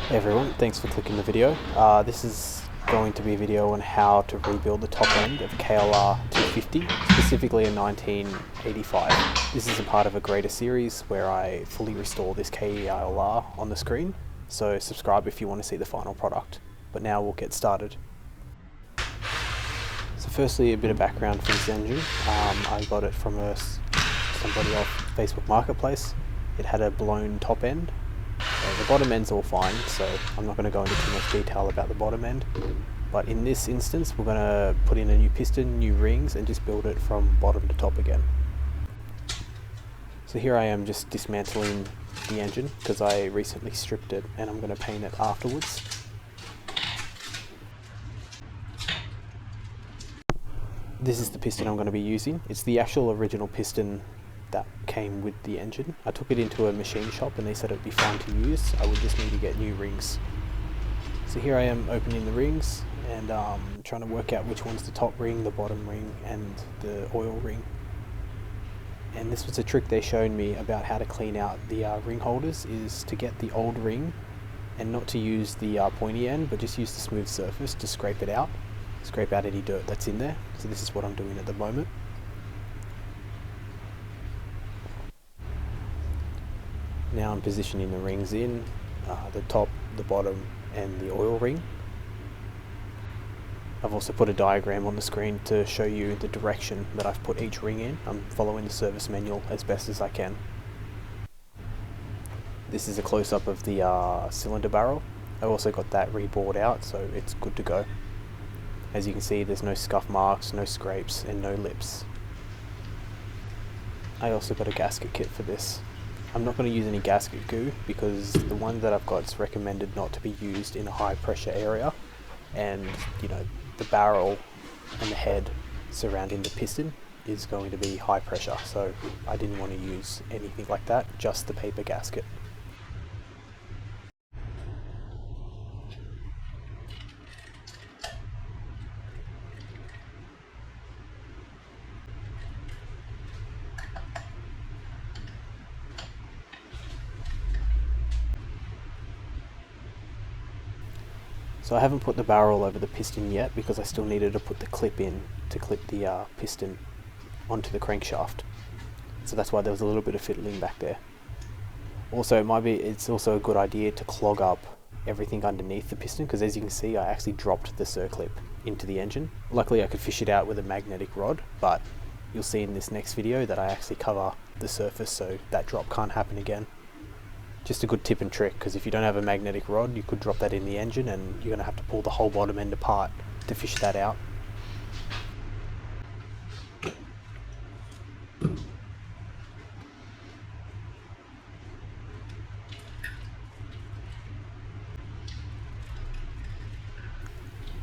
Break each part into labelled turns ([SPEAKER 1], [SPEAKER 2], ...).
[SPEAKER 1] Hey everyone, thanks for clicking the video. This is going to be a video on how to rebuild the top end of KLR 250, specifically in 1985. This is a part of a greater series where I fully restore this KLR on the screen, so subscribe if you want to see the final product. But now we'll get started. So firstly, a bit of background for this engine. I got it from somebody off Facebook Marketplace. It had a blown top end. The bottom end's all fine, so I'm not going to go into too much detail about the bottom end. But in this instance, we're going to put in a new piston, new rings, and just build it from bottom to top again. So here I am just dismantling the engine because I recently stripped it and I'm going to paint it afterwards. This is the piston I'm going to be using. It's the actual original piston that came with the engine. I took it into a machine shop and they said it would be fine to use. I would just need to get new rings. So here I am opening the rings and trying to work out which one's the top ring, the bottom ring, and the oil ring. And this was a trick they showed me about how to clean out the ring holders, is to get the old ring and not to use the pointy end, but just use the smooth surface to scrape it out. Scrape out any dirt that's in there. So this is what I'm doing at the moment. Now I'm positioning the rings in, the top, the bottom, and the oil ring. I've also put a diagram on the screen to show you the direction that I've put each ring in. I'm following the service manual as best as I can. This is a close-up of the cylinder barrel. I've also got that rebored out, so it's good to go. As you can see, there's no scuff marks, no scrapes, and no lips. I also got a gasket kit for this. I'm not going to use any gasket goo because the one that I've got is recommended not to be used in a high pressure area, and the barrel and the head surrounding the piston is going to be high pressure, so I didn't want to use anything like that, just the paper gasket. So I haven't put the barrel over the piston yet because I still needed to put the clip in to clip the piston onto the crankshaft. So that's why there was a little bit of fiddling back there. Also, it's also a good idea to clog up everything underneath the piston, because as you can see, I actually dropped the circlip into the engine. Luckily I could fish it out with a magnetic rod, but you'll see in this next video that I actually cover the surface so that drop can't happen again. Just a good tip and trick, because if you don't have a magnetic rod, you could drop that in the engine and you're going to have to pull the whole bottom end apart to fish that out.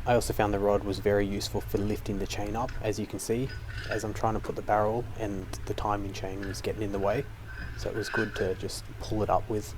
[SPEAKER 1] I also found the rod was very useful for lifting the chain up, as you can see, as I'm trying to put the barrel and the timing chain was getting in the way. So it was good to just pull it up with.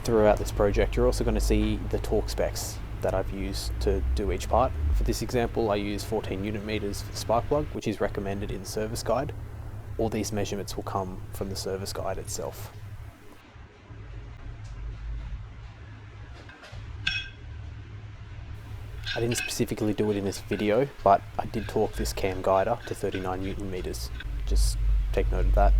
[SPEAKER 1] Throughout this project, you're also going to see the torque specs that I've used to do each part. For this example, I use 14 Newton meters for the spark plug, which is recommended in the service guide. All these measurements will come from the service guide itself. I didn't specifically do it in this video, but I did torque this cam guider to 39 Newton meters. Just take note of that.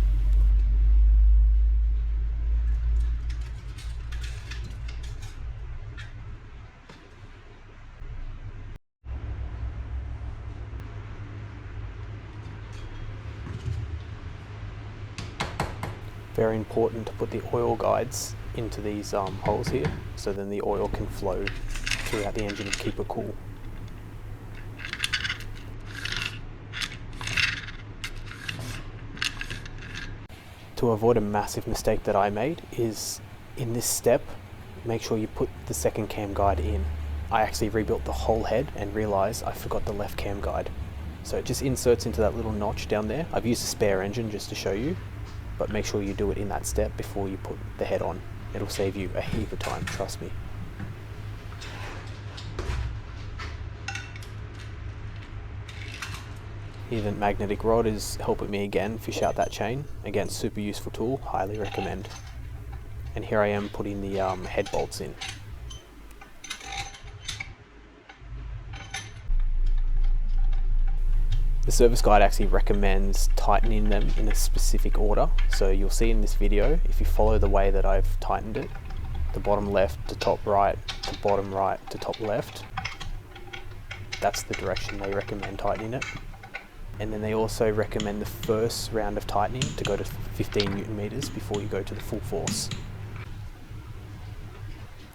[SPEAKER 1] Very important to put the oil guides into these holes here, so then the oil can flow throughout the engine and keep it cool. To avoid a massive mistake that I made is, in this step, make sure you put the second cam guide in. I actually rebuilt the whole head and realised I forgot the left cam guide. So it just inserts into that little notch down there. I've used a spare engine just to show you, but make sure you do it in that step before you put the head on. It'll save you a heap of time, trust me. Here the magnetic rod is helping me again fish out that chain. Again, super useful tool, highly recommend. And here I am putting the head bolts in. The service guide actually recommends tightening them in a specific order. So you'll see in this video, if you follow the way that I've tightened it, the bottom left to top right, to bottom right to top left, that's the direction they recommend tightening it. And then they also recommend the first round of tightening to go to 15 Newton meters before you go to the full force.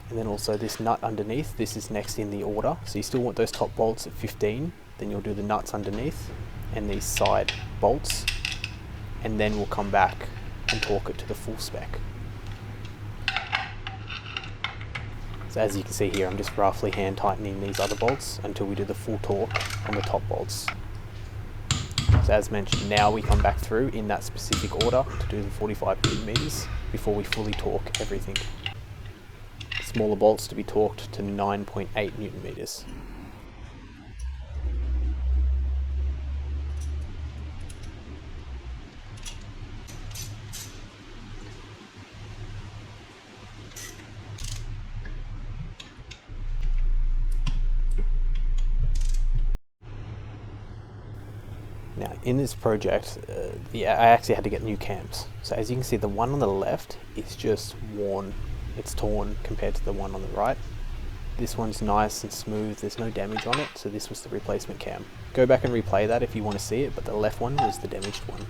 [SPEAKER 1] And then also this nut underneath, this is next in the order. So you still want those top bolts at 15, then you'll do the nuts underneath and these side bolts, and then we'll come back and torque it to the full spec. So as you can see here, I'm just roughly hand tightening these other bolts until we do the full torque on the top bolts. So as mentioned, now we come back through in that specific order to do the 45 Newton meters before we fully torque everything. Smaller bolts to be torqued to 9.8 Newton meters. Now in this project, I actually had to get new cams. So as you can see, the one on the left is just worn. It's torn compared to the one on the right. This one's nice and smooth, there's no damage on it, so this was the replacement cam. Go back and replay that if you want to see it, but the left one was the damaged one.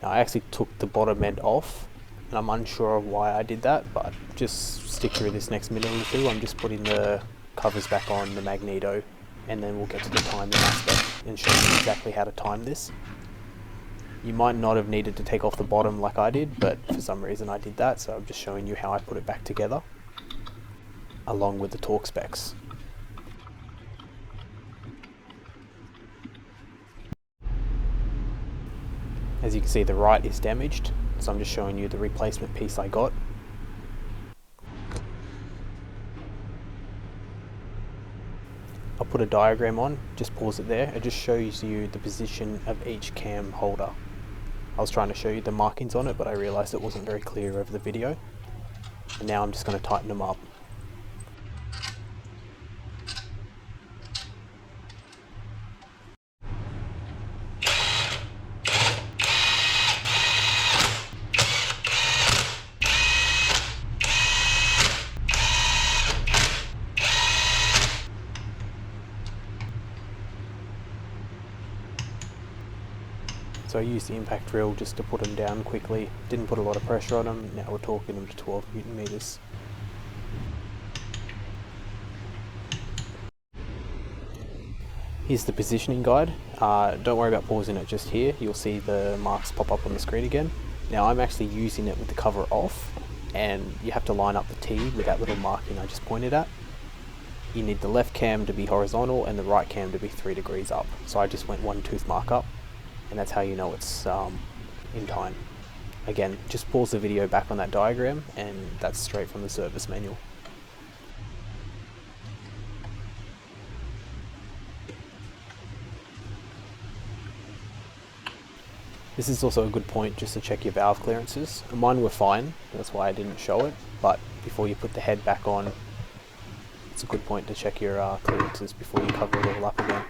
[SPEAKER 1] Now I actually took the bottom end off, and I'm unsure of why I did that, but just stick through this next minute or two. I'm just putting the covers back on, the magneto, and then we'll get to the timing aspect and show you exactly how to time this. You might not have needed to take off the bottom like I did, but for some reason I did that, so I'm just showing you how I put it back together along with the torque specs. As you can see, the right is damaged, so I'm just showing you the replacement piece I got. I'll put a diagram on, just pause it there. It just shows you the position of each cam holder. I was trying to show you the markings on it, but I realized it wasn't very clear over the video. And now I'm just going to tighten them up. So I used the impact drill just to put them down quickly. Didn't put a lot of pressure on them. Now we're torquing them to 12 Newton meters. Here's the positioning guide. Don't worry about pausing it just here. You'll see the marks pop up on the screen again. Now I'm actually using it with the cover off, and you have to line up the T with that little marking I just pointed at. You need the left cam to be horizontal and the right cam to be 3 degrees up. So I just went 1 tooth mark up, and that's how you know it's in time. Again, just pause the video back on that diagram, and that's straight from the service manual. This is also a good point just to check your valve clearances. Mine were fine, that's why I didn't show it, but before you put the head back on, it's a good point to check your clearances before you cover it all up again.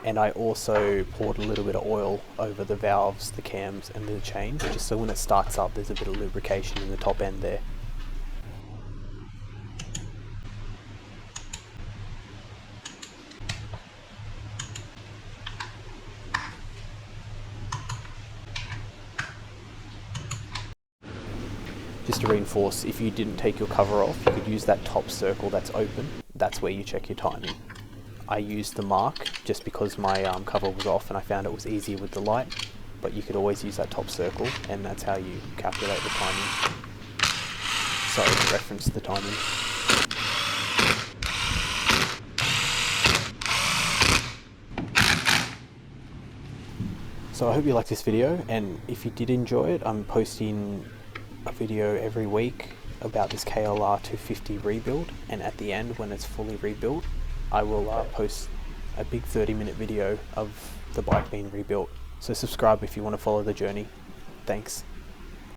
[SPEAKER 1] And I also poured a little bit of oil over the valves, the cams and the chain, just so when it starts up there's a bit of lubrication in the top end there. Just to reinforce, if you didn't take your cover off, you could use that top circle that's open. That's where you check your timing. I used the mark just because my cover was off and I found it was easier with the light. but you could always use that top circle, and that's how you calculate the timing. Sorry to reference the timing. So I hope you liked this video, and if you did enjoy it, I'm posting a video every week about this KLR 250 rebuild, and at the end, when it's fully rebuilt, I will post a big 30-minute video of the bike being rebuilt. So subscribe if you want to follow the journey. Thanks.